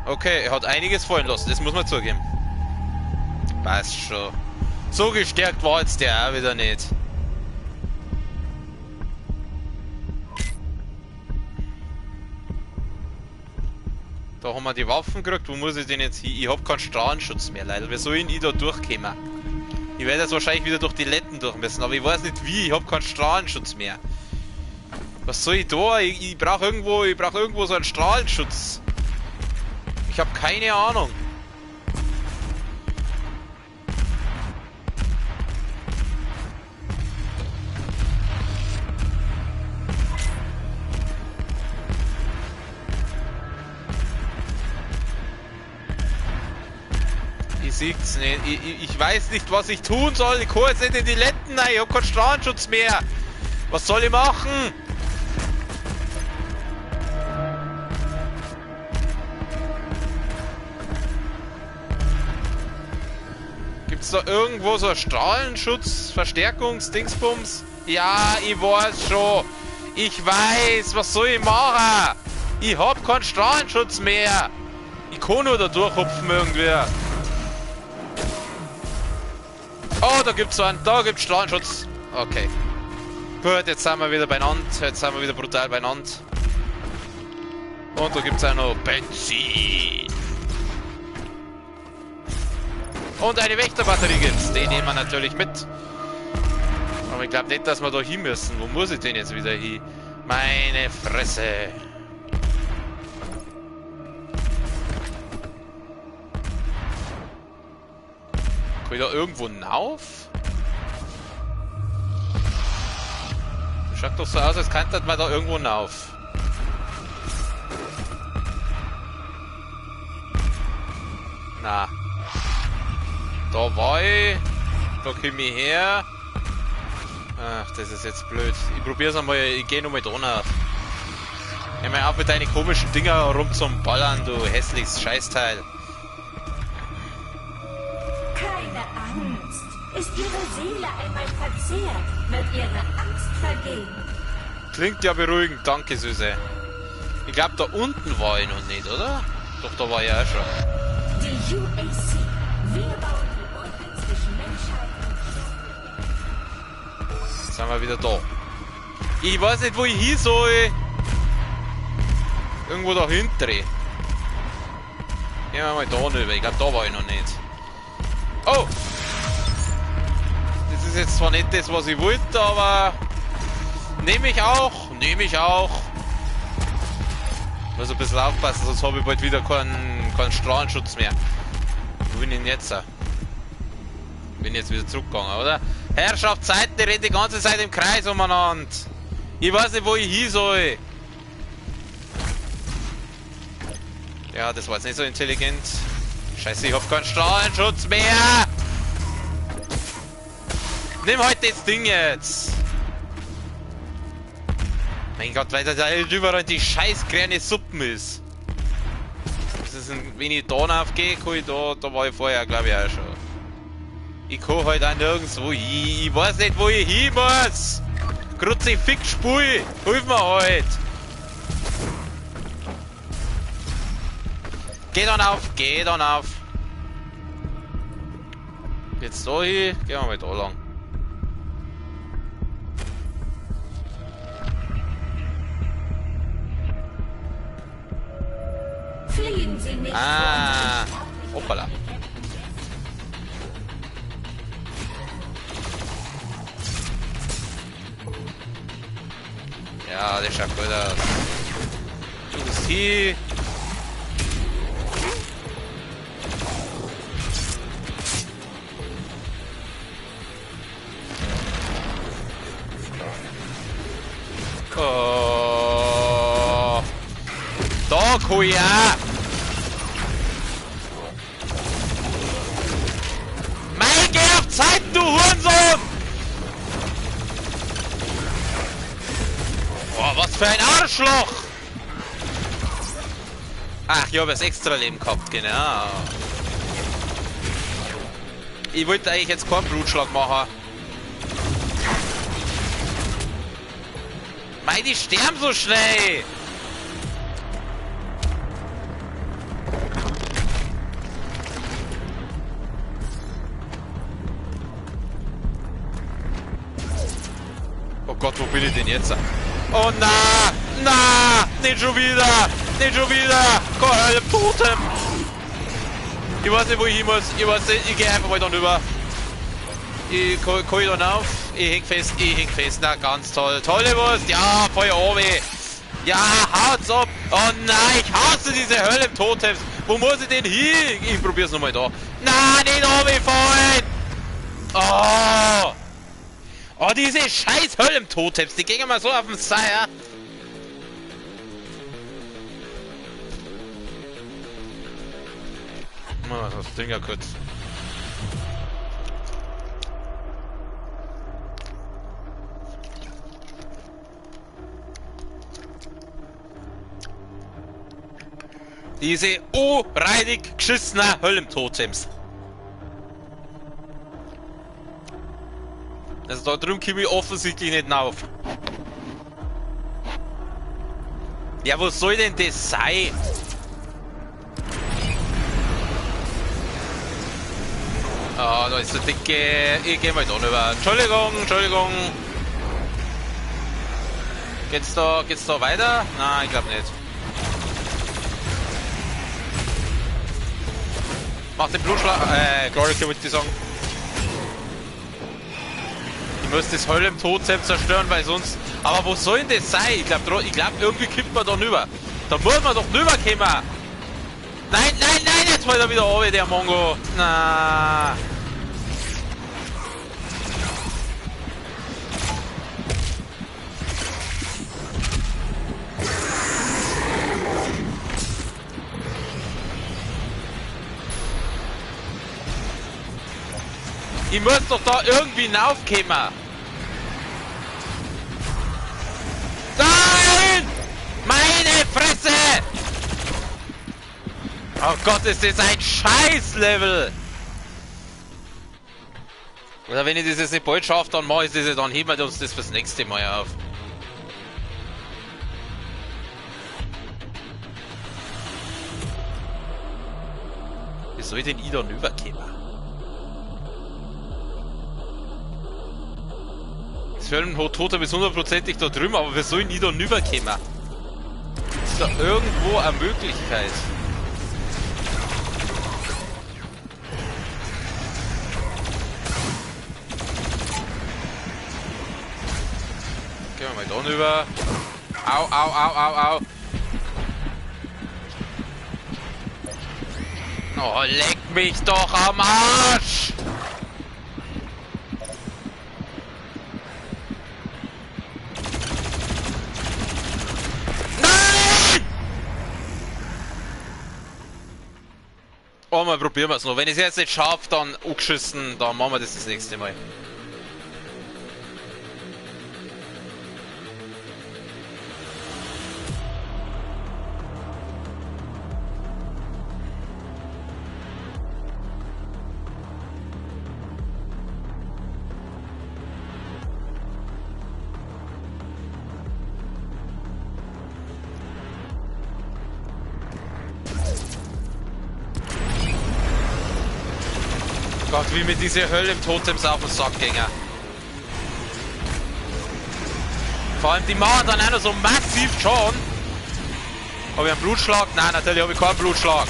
Okay, er hat einiges fallen lassen, das muss man zugeben. Passt schon. So gestärkt war jetzt der auch wieder nicht. Da haben wir die Waffen gekriegt. Wo muss ich denn jetzt hin? Ich hab keinen Strahlenschutz mehr, leider. Wie soll ich da durchkommen? Ich werde jetzt wahrscheinlich wieder durch die Letten durch müssen, aber ich weiß nicht wie. Ich hab keinen Strahlenschutz mehr. Was soll ich da? Ich brauche irgendwo so einen Strahlenschutz. Ich habe keine Ahnung. Ich seht's nicht. Ich weiß nicht, was ich tun soll. Ich kann jetzt nicht in die Letten rein. Ich hab keinen Strahlenschutz mehr. Was soll ich machen? Gibt's da irgendwo so einen Strahlenschutz, Verstärkungs-Dingsbums? Ja, ich weiß schon. Ich weiß, was soll ich machen? Ich hab keinen Strahlenschutz mehr. Ich kann nur da durchhupfen irgendwie. Oh, da gibt's so einen. Da gibt's Strahlenschutz. Okay. Gut, jetzt sind wir wieder beieinander. Jetzt sind wir wieder brutal beieinander. Und da gibt's auch noch Benzin. Und eine Wächterbatterie gibt's. Die nehmen wir natürlich mit. Aber ich glaube nicht, dass wir da hin müssen. Wo muss ich denn jetzt wieder hin? Meine Fresse. Kann ich da irgendwo hinauf? Das schaut doch so aus, als könnte man da irgendwo hinauf. Na. Da war ich. Da komme ich her. Ach, das ist jetzt blöd. Ich probier's einmal. Ich gehe nochmal da nach. Hör mal auf mit deinen komischen Dinger rum zum Ballern, du hässliches Scheißteil. Keine Angst. Ist Ihre Seele einmal verzehrt, wird Ihre Angst vergehen. Klingt ja beruhigend, danke Süße. Ich glaube, da unten war ich noch nicht, oder? Doch, da war ich auch schon. Die UAC. Wir bauen die Brücke zwischen Menschheit und Jetzt sind wir wieder da. Ich weiß nicht, wo ich hin soll. Irgendwo da hinten. Gehen wir mal da rüber. Ich glaube, da war ich noch nicht. Oh! ist jetzt zwar nicht das, was ich wollte, aber nehme ich auch. Muss ein bisschen aufpassen, sonst habe ich bald wieder keinen Strahlenschutz mehr. Wo bin ich denn jetzt? Bin jetzt wieder zurückgegangen, oder? Herrschaftszeiten, die rennen die ganze Zeit im Kreis umeinander. Ich weiß nicht, wo ich hin soll. Ja, das war jetzt nicht so intelligent. Scheiße, ich hab keinen Strahlenschutz mehr. Nimm halt das Ding jetzt. Mein Gott, weil da überall die scheiß grüne Suppen ist. Das ist wenn ich da aufgehe, kann ich da war ich vorher, glaube ich, auch schon. Ich kann halt auch nirgendwo hin. Ich weiß nicht, wo ich hin muss. Kruzifix Spui, hilf mir halt. Geh dann auf. Jetzt da hin, gehen wir mal da lang. Fliehen Sie nicht Hoppala. Ja, das schaut gut aus. Du bist hier. Oh. Da, Kuya! Mein, geh auf Zeit, du Hurensohn! Boah, was für ein Arschloch! Ach, ich habe das extra Leben gehabt, genau. Ich wollte eigentlich jetzt keinen Blutschlag machen. Mei, die sterben so schnell! Oh Gott, wo bin ich denn jetzt? Oh na! Nicht schon wieder! Kein Totem! Ich weiß nicht, wo ich hin muss. Ich weiß nicht, ich gehe einfach mal dann rüber. Ich kann dann auf. Ich häng fest. Na, ganz toll. Tolle Wurst. Ja, Feuer oben. Ja, haut's ab. Oh nein, ich hasse diese Hölle im Totems. Wo muss ich denn hin? Ich probier's nochmal da. Na, nicht oben fallen. Oh, diese scheiß Hölle im Totems. Die gehen mal so auf den Seier. Das Ding ja kurz. Diese reinig geschissener Höllentotems. Also da drüben komme ich offensichtlich nicht rauf. Ja, was soll denn das sein? Ah, da ist der dicke. Ich geh mal da rüber. Entschuldigung. Geht's da weiter? Nein, ich glaube nicht. Mach den Blutschlag. Glorica wollte ich sagen. Ich muss das Hölle Totem zerstören, weil sonst. Aber wo soll denn das sein? Ich glaube, irgendwie kippt man da rüber. Da muss man doch rüberkommen. Nein, jetzt war er wieder oben, der Mongo. Na. Ich muss doch da irgendwie raufkommen. Nein! Meine Fresse! Oh Gott, ist das ein Scheiß-Level! Oder wenn ich das jetzt nicht bald schaffe, dann mache ich das, dann heben wir uns das fürs nächste Mal auf. Wie soll ich denn ich dann rüberkommen? Das Höllentotem ist 100%ig da drüben, aber wir sollen nie da rüberkommen. Ist da irgendwo eine Möglichkeit? mal da rüber. Au, au, au, au, au. Oh, leck mich doch am Arsch! Nein! Oh, mal probieren wir es noch. Wenn ich es jetzt nicht schaffe, dann angeschissen, dann machen wir das nächste Mal. Gott, wie mir diese Hölle im Totems auf den Sack ginge. Vor allem die machen dann auch noch so massiv Schaden. Habe ich einen Blutschlag? Nein, natürlich habe ich keinen Blutschlag.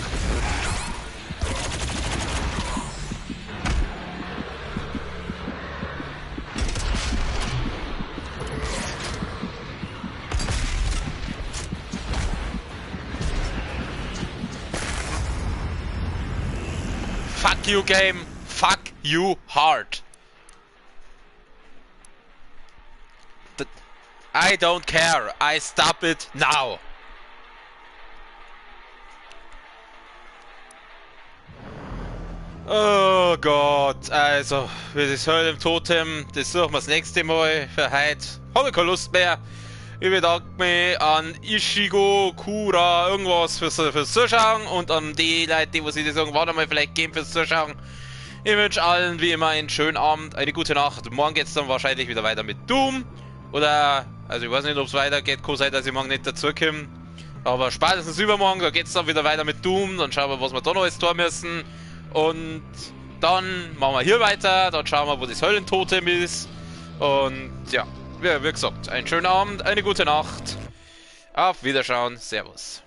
Fuck you, game. Fuck you hard. I don't care. I stop it now. Oh Gott, also, für das Hölle im Totem, das suchen wir das nächste Mal. Für heute habe ich keine Lust mehr. Ich bedanke mich an Ishigo, Kura, irgendwas fürs Zuschauen und an die Leute, die sich das irgendwann einmal vielleicht geben fürs Zuschauen. Ich wünsche allen wie immer einen schönen Abend, eine gute Nacht. Morgen geht es dann wahrscheinlich wieder weiter mit Doom. Oder, also ich weiß nicht, ob es weitergeht, kann sein, dass ich morgen nicht dazukomme. Aber spätestens übermorgen, da geht es dann wieder weiter mit Doom. Dann schauen wir, was wir da noch alles tun müssen. Und dann machen wir hier weiter, dann schauen wir, wo das Höllentotem ist. Und ja, wie gesagt, einen schönen Abend, eine gute Nacht. Auf Wiederschauen, Servus.